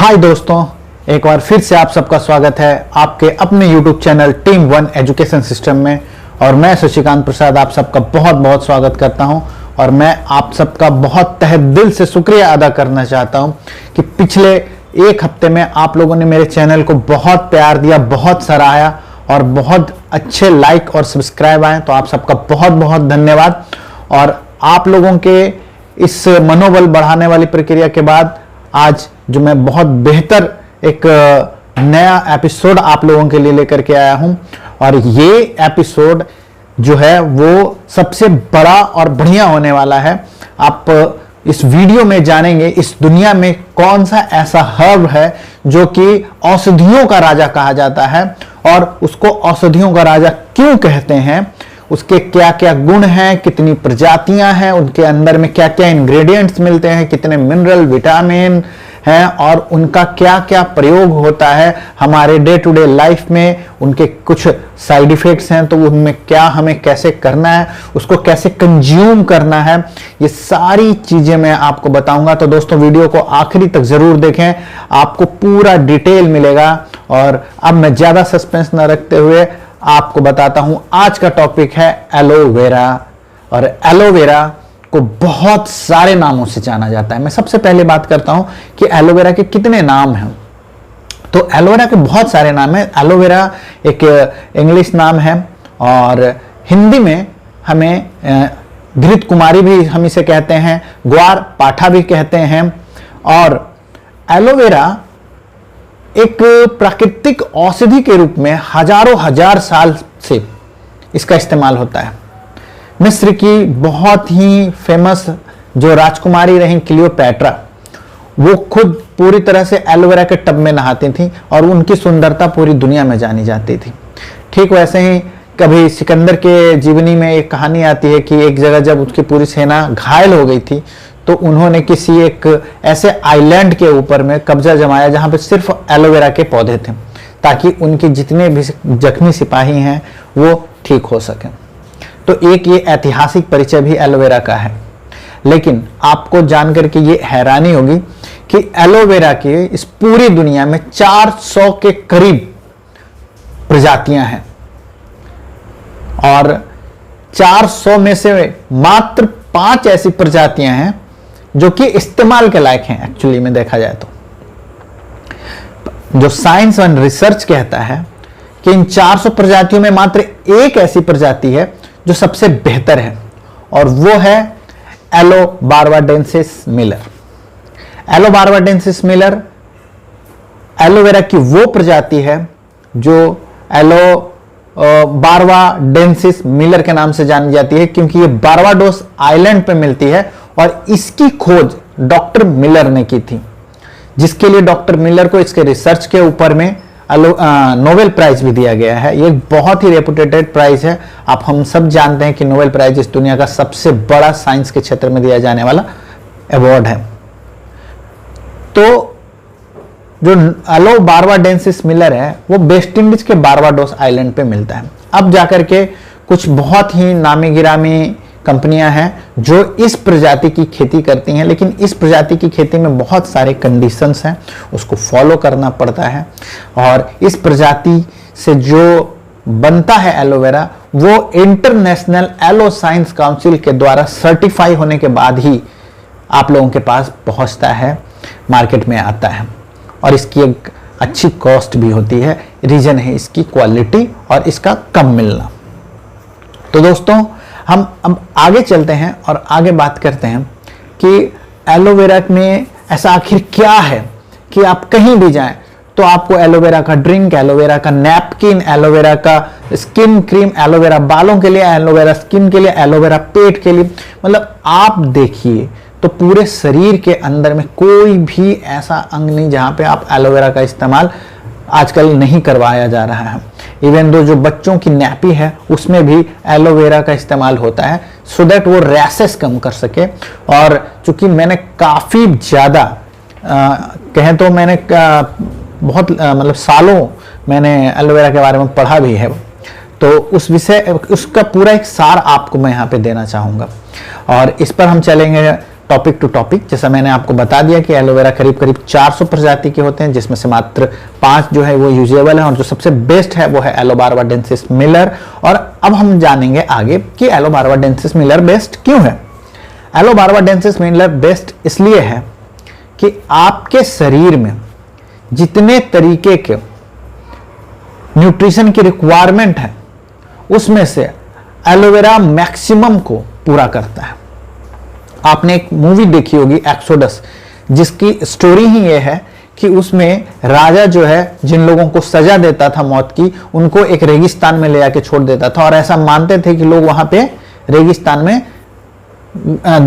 हाय दोस्तों, एक बार फिर से आप सबका स्वागत है आपके अपने YouTube channel team one education system में। और मैं शशिकांत प्रसाद आप सबका बहुत बहुत स्वागत करता हूं। और मैं आप सबका बहुत तहे दिल से शुक्रिया अदा करना चाहता हूं कि पिछले एक हफ्ते में आप लोगों ने मेरे चैनल को बहुत प्यार दिया, बहुत सराहा और बहुत अच्छे लाइक और सब्सक्राइब आए। तो आप सबका बहुत बहुत धन्यवाद। और आप लोगों के इस मनोबल बढ़ाने वाली प्रक्रिया के बाद आज जो मैं बहुत बेहतर एक नया एपिसोड आप लोगों के लिए लेकर के आया हूं। और ये एपिसोड जो है वो सबसे बड़ा और बढ़िया होने वाला है। आप इस वीडियो में जानेंगे इस दुनिया में कौन सा ऐसा हर्ब है जो कि औषधियों का राजा कहा जाता है, और उसको औषधियों का राजा क्यों कहते हैं, उसके क्या क्या गुण हैं, कितनी प्रजातियां हैं, उनके अंदर में क्या क्या इंग्रेडिएंट्स मिलते हैं, कितने मिनरल विटामिन हैं और उनका क्या क्या प्रयोग होता है हमारे डे टू डे लाइफ में, उनके कुछ साइड इफेक्ट्स हैं तो उनमें क्या हमें कैसे करना है, उसको कैसे कंज्यूम करना है, ये सारी चीजें मैं आपको बताऊंगा। तो दोस्तों वीडियो को आखिरी तक जरूर देखें, आपको पूरा डिटेल मिलेगा। और अब मैं ज्यादा सस्पेंस न रखते हुए आपको बताता हूं, आज का टॉपिक है एलोवेरा। और एलोवेरा को बहुत सारे नामों से जाना जाता है। मैं सबसे पहले बात करता हूं कि एलोवेरा के कितने नाम हैं। तो एलोवेरा के बहुत सारे नाम हैं। एलोवेरा एक इंग्लिश नाम है और हिंदी में हमें घृत कुमारी भी हम इसे कहते हैं, ग्वार पाठा भी कहते हैं। और एलोवेरा एक प्राकृतिक औषधि के रूप में हजारों हजार साल से इसका इस्तेमाल होता है। मिस्र की बहुत ही फेमस जो राजकुमारी रही क्लियोपैट्रा, वो खुद पूरी तरह से एलोवेरा के टब में नहाती थी और उनकी सुंदरता पूरी दुनिया में जानी जाती थी। ठीक वैसे ही कभी सिकंदर के जीवनी में एक कहानी आती है कि एक जगह जब उसकी पूरी सेना घायल हो गई थी तो उन्होंने किसी एक ऐसे आइलैंड के ऊपर में कब्जा जमाया जहां पे सिर्फ एलोवेरा के पौधे थे, ताकि उनके जितने भी जख्मी सिपाही हैं वो ठीक हो सकें। तो एक ये ऐतिहासिक परिचय भी एलोवेरा का है। लेकिन आपको जानकर के ये हैरानी होगी कि एलोवेरा के इस पूरी दुनिया में 400 के करीब प्रजातियां हैं और 400 में से मात्र 5 ऐसी प्रजातियां हैं जो कि इस्तेमाल के लायक हैं। एक्चुअली में देखा जाए तो जो साइंस एंड रिसर्च कहता है कि इन 400 प्रजातियों में मात्र एक ऐसी प्रजाति है जो सबसे बेहतर है, और वो है एलोबार्बाडेंसिस मिलर। एलोबार्बाडेंसिस मिलर एलोवेरा की वो प्रजाति है जो बारबाडेंसिस मिलर के नाम से जानी जाती है, क्योंकि ये बारबाडोस आइलैंड पे मिलती है और इसकी खोज डॉक्टर मिलर ने की थी, जिसके लिए डॉक्टर मिलर को इसके रिसर्च के ऊपर में नोबेल प्राइज भी दिया गया है। ये बहुत ही रेपुटेटेड प्राइज है। आप हम सब जानते हैं कि नोबेल प्राइज इस दुनिया का सबसे बड़ा साइंस के क्षेत्र में दिया जाने वाला अवार्ड है। तो जो एलोबार्बाडेंसिस मिलर है वो वेस्ट इंडीज के बारबाडोस आइलैंड पे मिलता है। अब जाकर के कुछ बहुत ही नामी गिरामी कंपनियां हैं जो इस प्रजाति की खेती करती हैं, लेकिन इस प्रजाति की खेती में बहुत सारे कंडीशंस हैं, उसको फॉलो करना पड़ता है। और इस प्रजाति से जो बनता है एलोवेरा वो इंटरनेशनल एलो साइंस काउंसिल के द्वारा सर्टिफाई होने के बाद ही आप लोगों के पास पहुंचता है, मार्केट में आता है। और इसकी एक अच्छी कॉस्ट भी होती है। रीजन है इसकी क्वालिटी और इसका कम मिलना। तो दोस्तों हम अब आगे चलते हैं और आगे बात करते हैं कि एलोवेरा में ऐसा आखिर क्या है कि आप कहीं भी जाएं तो आपको एलोवेरा का ड्रिंक, एलोवेरा का नैपकिन, एलोवेरा का स्किन क्रीम, एलोवेरा बालों के लिए, एलोवेरा स्किन के लिए, एलोवेरा पेट के लिए, मतलब आप देखिए तो पूरे शरीर के अंदर में कोई भी ऐसा अंग नहीं जहां पे आप एलोवेरा का इस्तेमाल आजकल नहीं करवाया जा रहा है। इवन दो जो बच्चों की नैपी है उसमें भी एलोवेरा का इस्तेमाल होता है, सो दैट वो रैशेस कम कर सके। और चूंकि मैंने काफ़ी ज़्यादा कहें तो मैंने बहुत मतलब सालों मैंने एलोवेरा के बारे में पढ़ा भी है, तो उस विषय उसका पूरा एक सार आपको मैं यहाँ पे देना चाहूँगा। और इस पर हम चलेंगे टॉपिक टू टॉपिक। जैसा मैंने आपको बता दिया कि एलोवेरा करीब करीब 400 प्रजाति के होते हैं, जिसमें से मात्र 5 जो है वो यूजेबल है और जो सबसे बेस्ट है वो है एलोबार्बाडेंसिस मिलर। और अब हम जानेंगे आगे कि एलोबार्बाडेंसिस मिलर बेस्ट क्यों है। एलोबार्बाडेंसिस मिलर बेस्ट इसलिए है कि आपके शरीर में जितने तरीके के न्यूट्रिशन की रिक्वायरमेंट है उसमें से एलोवेरा मैक्सिमम को पूरा करता है। आपने एक मूवी देखी होगी एक्सोडस, जिसकी स्टोरी ही यह है कि उसमें राजा जो है जिन लोगों को सजा देता था मौत की, उनको एक रेगिस्तान में ले जाके छोड़ देता था और ऐसा मानते थे कि लोग वहां पे रेगिस्तान में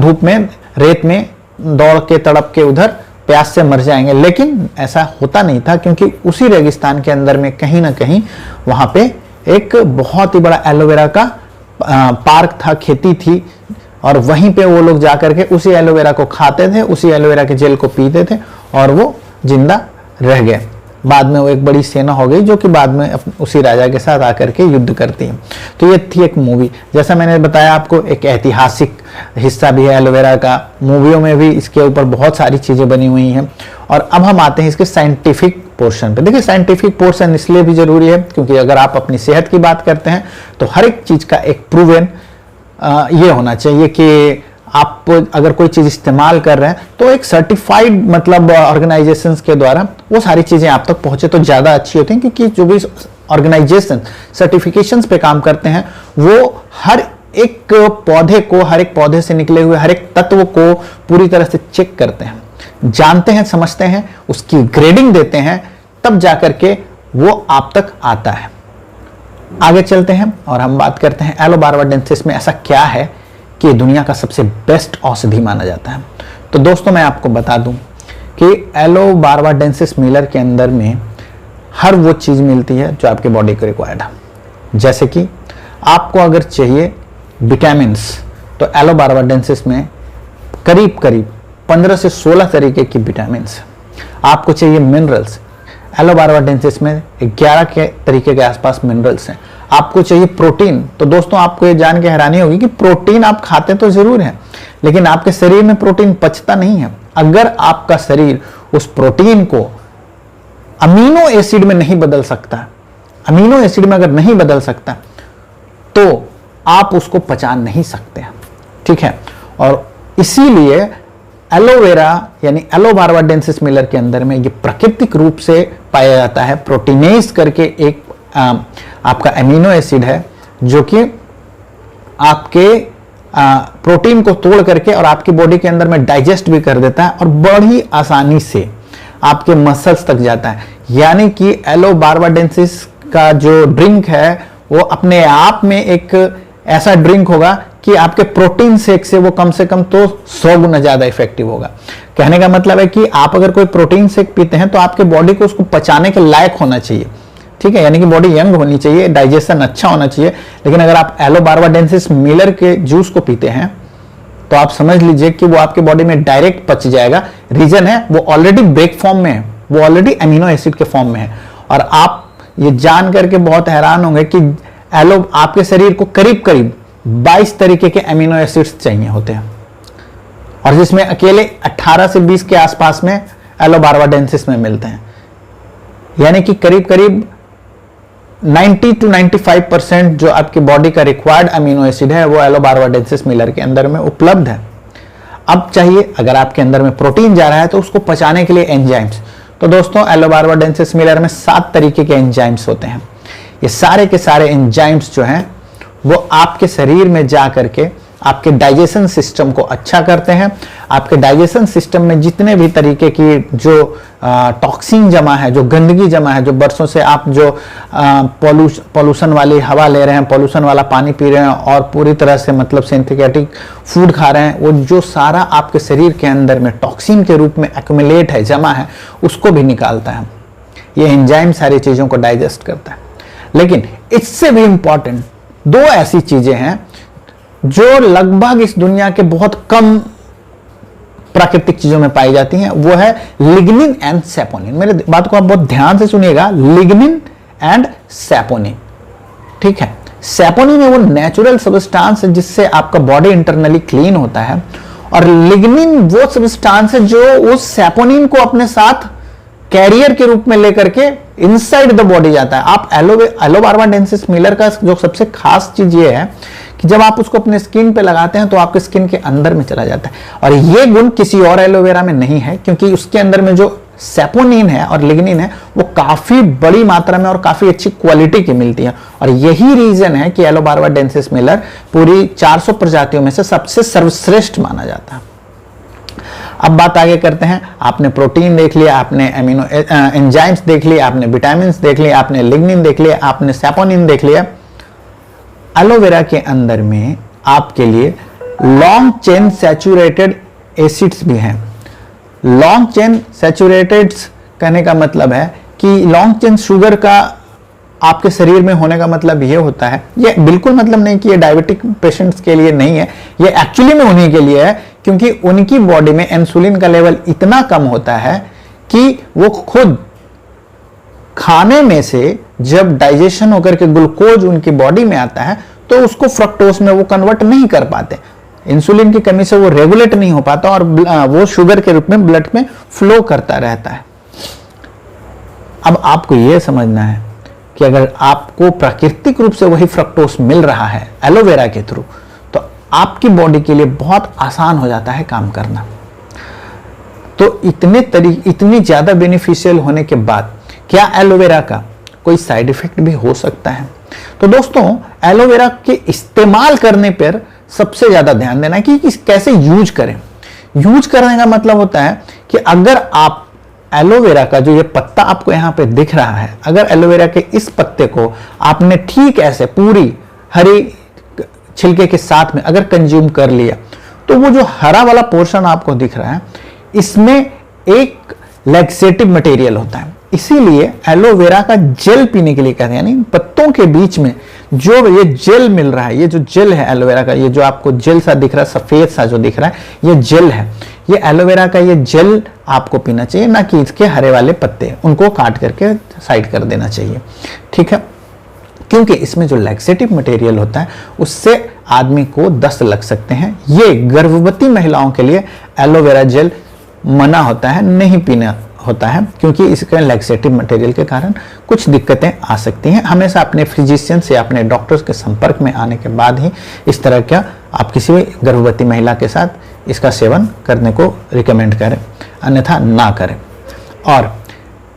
धूप में रेत में दौड़ के तड़प के उधर प्यास से मर जाएंगे। लेकिन ऐसा होता नहीं था, क्योंकि उसी रेगिस्तान के अंदर में कहीं ना कहीं वहां पे एक बहुत ही बड़ा एलोवेरा का पार्क था, खेती थी, और वहीं पे वो लोग जाकर के उसी एलोवेरा को खाते थे, उसी एलोवेरा के जेल को पीते थे और वो जिंदा रह गए। बाद में वो एक बड़ी सेना हो गई जो कि बाद में उसी राजा के साथ आकर के युद्ध करती है। तो ये थी एक मूवी। जैसा मैंने बताया आपको, एक ऐतिहासिक हिस्सा भी है एलोवेरा का, मूवियों में भी इसके ऊपर बहुत सारी चीजें बनी हुई हैं। और अब हम आते हैं इसके साइंटिफिक पोर्शन पे। देखिए, साइंटिफिक पोर्शन इसलिए भी जरूरी है क्योंकि अगर आप अपनी सेहत की बात करते हैं तो हर एक चीज का एक प्रूवन ये होना चाहिए कि आप अगर कोई चीज इस्तेमाल कर रहे हैं तो एक सर्टिफाइड मतलब ऑर्गेनाइजेशंस के द्वारा वो सारी चीजें आप तक पहुंचे तो ज्यादा अच्छी होती हैं, क्योंकि जो भी ऑर्गेनाइजेशन सर्टिफिकेशंस पे काम करते हैं वो हर एक पौधे को, हर एक पौधे से निकले हुए हर एक तत्व को पूरी तरह से चेक करते हैं, जानते हैं, समझते हैं, उसकी ग्रेडिंग देते हैं, तब जाकर के वो आप तक आता है। आगे चलते हैं और हम बात करते हैं एलोबार्बाडेंसिस में ऐसा क्या है कि दुनिया का सबसे बेस्ट औषधि माना जाता है। तो दोस्तों, मैं आपको बता दूं कि एलोबार्बाडेंसिस मिलर के अंदर में हर वो चीज मिलती है जो आपके बॉडी को रिक्वायर्ड है। जैसे कि आपको अगर चाहिए विटामिन्स, तो एलोबार्बाडेंसिस में करीब करीब 15 से 16 तरीके की विटामिन्स। आपको चाहिए मिनरल्स, एलोबार्बाडेंसिस में 11 के तरीके के आसपास मिनरल्स हैं। आपको चाहिए प्रोटीन, तो दोस्तों आपको ये जान के हैरानी होगी कि प्रोटीन आप खाते तो जरूर हैं, लेकिन आपके शरीर में प्रोटीन पचता नहीं है। अगर आपका शरीर उस प्रोटीन को अमीनो एसिड में नहीं बदल सकता, अमीनो एसिड में अगर नहीं बदल सकता तो आप उसको पचा नहीं सकते, ठीक है। और इसीलिए एलोवेरा यानी एलोबार्बाडेंसिस मिलर के अंदर में ये प्राकृतिक रूप से पाया जाता है। प्रोटीनेज करके एक आपका एमिनो एसिड है जो कि आपके प्रोटीन को तोड़ करके और आपकी बॉडी के अंदर में डाइजेस्ट भी कर देता है और बड़ी आसानी से आपके मसल्स तक जाता है। यानी कि एलोबार्बाडेंसिस का जो ड्रिंक है वो अपने आप में एक ऐसा ड्रिंक होगा कि आपके प्रोटीन शेक से वो कम से कम तो 100 गुना ज्यादा इफेक्टिव होगा। कहने का मतलब है कि आप अगर कोई प्रोटीन शेक पीते हैं तो आपके बॉडी को उसको पचाने के लायक होना चाहिए, ठीक है, यानी कि बॉडी यंग होनी चाहिए, डाइजेशन अच्छा होना चाहिए। लेकिन अगर आप एलोबार्बाडेंसिस मिलर के जूस को पीते हैं तो आप समझ लीजिए कि वो आपके बॉडी में डायरेक्ट पच जाएगा। रीजन है वो ऑलरेडी ब्रेक फॉर्म में है, वो ऑलरेडी एमिनो एसिड के फॉर्म में है। और आप ये जान करके बहुत हैरान होंगे कि आपके शरीर को करीब करीब 22 तरीके के एमिनो एसिड्स चाहिए होते हैं, और जिसमें अकेले 18 से 20 के आसपास में एलोबार्बाडेंसिस में मिलते हैं। यानी कि करीब करीब 90 to 95% जो आपकी बॉडी का रिक्वायर्ड अमीनो एसिड है वो एलोबार्बाडेंसिस मिलर के अंदर में उपलब्ध है। अब चाहिए अगर आपके अंदर में प्रोटीन जा रहा है तो उसको पचाने के लिए एंजाइम्स। तो दोस्तों एलोबार्बाडेंसिस मिलर में 7 तरीके के एंजाइम्स होते हैं। ये सारे के सारे एंजाइम्स जो हैं वो आपके शरीर में जा करके आपके डाइजेशन सिस्टम को अच्छा करते हैं। आपके डाइजेशन सिस्टम में जितने भी तरीके की जो टॉक्सिन जमा है, जो गंदगी जमा है, जो बरसों से आप जो पॉल्यूशन वाली हवा ले रहे हैं, पॉल्यूशन वाला पानी पी रहे हैं और पूरी तरह से मतलब सिंथेटिक फूड खा रहे हैं, वो जो सारा आपके शरीर के अंदर में टॉक्सिन के रूप में एक्युमुलेट है, जमा है, उसको भी निकालता है। ये एंजाइम सारी चीज़ों को डाइजेस्ट करता है। लेकिन इससे भी इंपॉर्टेंट 2 ऐसी चीजें हैं जो लगभग इस दुनिया के बहुत कम प्राकृतिक चीजों में पाई जाती हैं। वो है लिग्निन एंड सैपोनिन। मेरे बात को आप बहुत ध्यान से सुनिएगा, लिग्निन एंड सैपोनिन, ठीक है। सैपोनिन है वो नेचुरल सब्सटेंस है जिससे आपका बॉडी इंटरनली क्लीन होता है, और लिग्निन वो सब्सटेंस है जो उस सैपोनिन को अपने साथ कैरियर के रूप में लेकर के इनसाइड द बॉडी जाता है। आप एलोबार्बाडेंसिस मिलर का जो सबसे खास चीज ये है कि जब आप उसको अपने स्किन पे लगाते हैं तो आपके स्किन के अंदर में चला जाता है, और ये गुण किसी और एलोवेरा में नहीं है, क्योंकि उसके अंदर में जो सैपोनिन है और लिग्निन है वो काफी बड़ी मात्रा में और काफी अच्छी क्वालिटी की मिलती है, और यही रीजन है कि एलोबार्बाडेंसिस मिलर पूरी 400 प्रजातियों में से सबसे सर्वश्रेष्ठ माना जाता है। अब बात आगे करते हैं। आपने प्रोटीन देख लिया, आपने एमिनो एंजाइम्स देख लिया, आपने विटामिन देख लिया, आपने लिग्निन देख लिया, आपने सैपोनिन देख लिया। एलोवेरा के अंदर में आपके लिए लॉन्ग चेन सैचुरेटेड एसिड्स भी हैं। लॉन्ग चेन सैचुरेटेड कहने का मतलब है कि लॉन्ग चेन शुगर का आपके शरीर में होने का मतलब ये होता है, ये बिल्कुल मतलब नहीं कि ये डायबिटिक पेशेंट्स के लिए नहीं है, ये एक्चुअली में उन्हीं के लिए है, क्योंकि उनकी बॉडी में इंसुलिन का लेवल इतना कम होता है कि वो खुद खाने में से जब डाइजेशन होकर के ग्लूकोज उनकी बॉडी में आता है तो उसको फ्रक्टोज में वो कन्वर्ट नहीं कर पाते। इंसुलिन की कमी से वो रेगुलेट नहीं हो पाता और वो शुगर के रूप में ब्लड में फ्लो करता रहता है। अब आपको यह समझना है कि अगर आपको प्राकृतिक रूप से वही फ्रक्टोज मिल रहा है एलोवेरा के थ्रू, तो आपकी बॉडी के लिए बहुत आसान हो जाता है काम करना। तो इतनी ज्यादा बेनिफिशियल होने के बाद क्या एलोवेरा का कोई साइड इफेक्ट भी हो सकता है? तो दोस्तों, एलोवेरा के इस्तेमाल करने पर सबसे ज्यादा ध्यान देना है कि कैसे यूज करें। यूज करने का मतलब होता है कि अगर आप एलोवेरा का जो ये पत्ता आपको यहां पे दिख रहा है, अगर एलोवेरा के इस पत्ते को आपने ठीक ऐसे पूरी हरी छिलके के साथ में अगर कंज्यूम कर लिया, तो वो जो हरा वाला पोर्शन आपको दिख रहा है, इसमें एक लैक्सेटिव मटेरियल होता है। इसीलिए एलोवेरा का जेल पीने के लिए कहते हैं, यानी पत्तों के बीच में जो ये जेल मिल रहा है, ये जो जेल है एलोवेरा का, ये जो आपको जेल सा दिख रहा है, सफेद सा जो दिख रहा है, ये जेल है। ये एलोवेरा का ये जेल आपको पीना चाहिए, ना कि इसके हरे वाले पत्ते, उनको काट करके साइड कर देना चाहिए, ठीक है। क्योंकि इसमें जो लैक्सेटिव मटेरियल होता है उससे आदमी को दस्त लग सकते हैं। ये गर्भवती महिलाओं के लिए एलोवेरा जेल मना होता है, नहीं पीना होता है, क्योंकि इसके लैक्सेटिव मटेरियल के कारण कुछ दिक्कतें आ सकती हैं। हमेशा अपने फिजिशियन से, अपने डॉक्टर्स के संपर्क में आने के बाद ही इस तरह का आप किसी भी गर्भवती महिला के साथ इसका सेवन करने को रिकमेंड करें, अन्यथा ना करें। और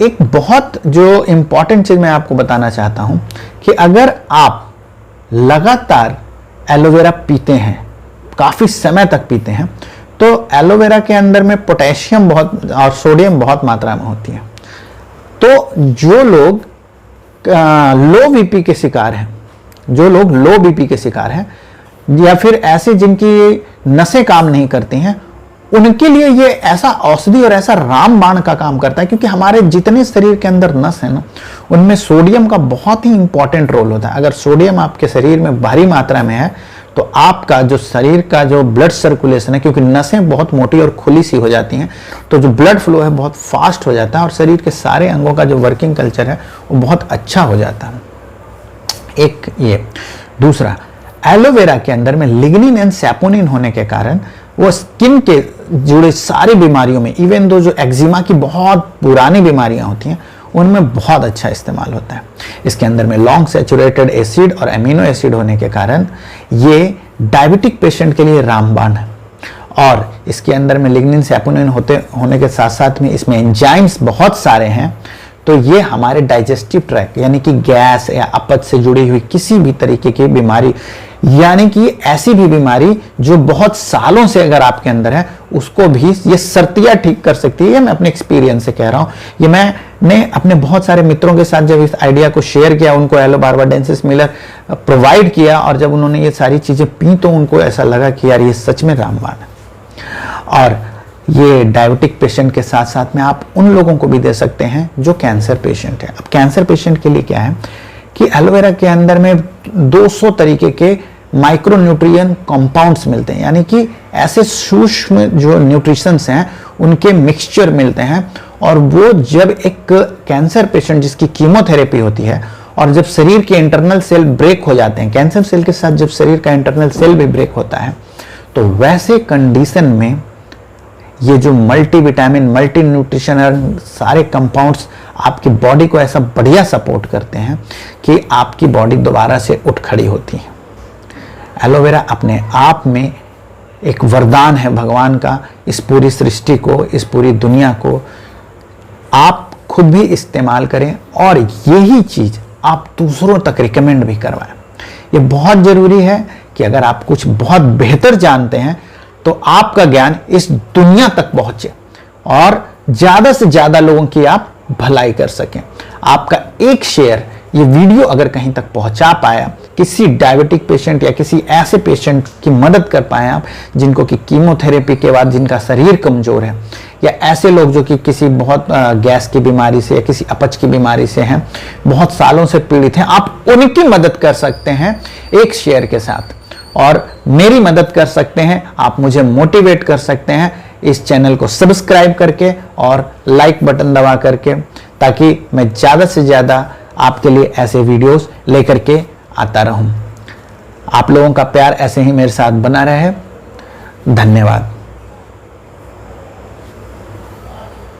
एक बहुत जो इम्पॉर्टेंट चीज मैं आपको बताना चाहता हूं कि अगर आप लगातार एलोवेरा पीते हैं, काफी समय तक पीते हैं, तो एलोवेरा के अंदर में पोटेशियम बहुत और सोडियम बहुत मात्रा में होती है। तो जो लोग लो बीपी के शिकार हैं, जो लोग लो बीपी के शिकार हैं, या फिर ऐसे जिनकी नसें काम नहीं करती हैं, उनके लिए ये ऐसा औषधि और ऐसा रामबाण का काम करता है, क्योंकि हमारे जितने शरीर के अंदर नस है ना, उनमें सोडियम का बहुत ही इंपॉर्टेंट रोल होता है। अगर सोडियम आपके शरीर में भारी मात्रा में है तो आपका जो शरीर का जो ब्लड सर्कुलेशन है, क्योंकि नसें बहुत मोटी और खुली सी हो जाती हैं, तो जो ब्लड फ्लो है बहुत फास्ट हो जाता है और शरीर के सारे अंगों का जो वर्किंग कल्चर है वो बहुत अच्छा हो जाता है। एक ये। दूसरा, एलोवेरा के अंदर में लिग्निन एंड सैपोनिन होने के कारण वो स्किन के जुड़े सारी बीमारियों में, इवन दो जो एक्जिमा की बहुत पुरानी बीमारियां होती हैं, उनमें बहुत अच्छा इस्तेमाल होता है। इसके अंदर में लॉन्ग सैचुरेटेड एसिड और एमिनो एसिड होने के कारण ये डायबिटिक पेशेंट के लिए रामबाण है। और इसके अंदर में लिग्निन सैपोनिन होने के साथ साथ में इसमें एंजाइम्स बहुत सारे हैं, तो ये हमारे डाइजेस्टिव ट्रैक यानी कि गैस या अपच से जुड़ी हुई किसी भी तरीके की बीमारी, यानी कि ऐसी भी बीमारी जो बहुत सालों से अगर आपके अंदर है, उसको भी ये सर्तियां ठीक कर सकती है। ये मैं अपने एक्सपीरियंस से कह रहा हूं। ये मैंने अपने बहुत सारे मित्रों के साथ जब इस आइडिया को शेयर किया, उनको एलोबार्बाडेंसिस मिलर प्रोवाइड किया, और जब उन्होंने ये सारी चीजें पी तो उनको ऐसा लगा कि यार ये सच में रामबाण है। और ये डायबिटिक पेशेंट के साथ साथ में आप उन लोगों को भी दे सकते हैं जो कैंसर पेशेंट है। अब कैंसर पेशेंट के लिए क्या है कि एलोवेरा के अंदर में 200 तरीके के माइक्रो न्यूट्रिएंट कंपाउंड्स मिलते हैं, यानी कि ऐसे सूक्ष्म जो न्यूट्रिशंस हैं उनके मिक्सचर मिलते हैं। और वो जब एक कैंसर पेशेंट जिसकी कीमोथेरेपी होती है, और जब शरीर के इंटरनल सेल ब्रेक हो जाते हैं, कैंसर सेल के साथ जब शरीर का इंटरनल सेल भी ब्रेक होता है, तो वैसे कंडीशन में ये जो मल्टीविटामिन, मल्टी न्यूट्रिशनल सारे कंपाउंड्स आपकी बॉडी को ऐसा बढ़िया सपोर्ट करते हैं कि आपकी बॉडी दोबारा से उठ खड़ी होती है। एलोवेरा अपने आप में एक वरदान है भगवान का, इस पूरी सृष्टि को, इस पूरी दुनिया को। आप खुद भी इस्तेमाल करें और यही चीज आप दूसरों तक रिकमेंड भी करवाएं। ये बहुत जरूरी है कि अगर आप कुछ बहुत बेहतर जानते हैं तो आपका ज्ञान इस दुनिया तक पहुंचे और ज्यादा से ज्यादा लोगों की आप भलाई कर सकें। आपका एक शेयर ये वीडियो अगर कहीं तक पहुंचा पाया, किसी डायबिटिक पेशेंट या किसी ऐसे पेशेंट की मदद कर पाए आप जिनको कि कीमोथेरेपी के बाद जिनका शरीर कमजोर है, या ऐसे लोग जो कि किसी बहुत गैस की बीमारी से या किसी अपच की बीमारी से हैं, बहुत सालों से पीड़ित हैं, आप उनकी मदद कर सकते हैं एक शेयर के साथ और मेरी मदद कर सकते हैं। आप मुझे मोटिवेट कर सकते हैं इस चैनल को सब्सक्राइब करके और लाइक बटन दबा करके, ताकि मैं ज़्यादा से ज़्यादा आपके लिए ऐसे वीडियोस लेकर के आता रहूं। आप लोगों का प्यार ऐसे ही मेरे साथ बना रहे। धन्यवाद।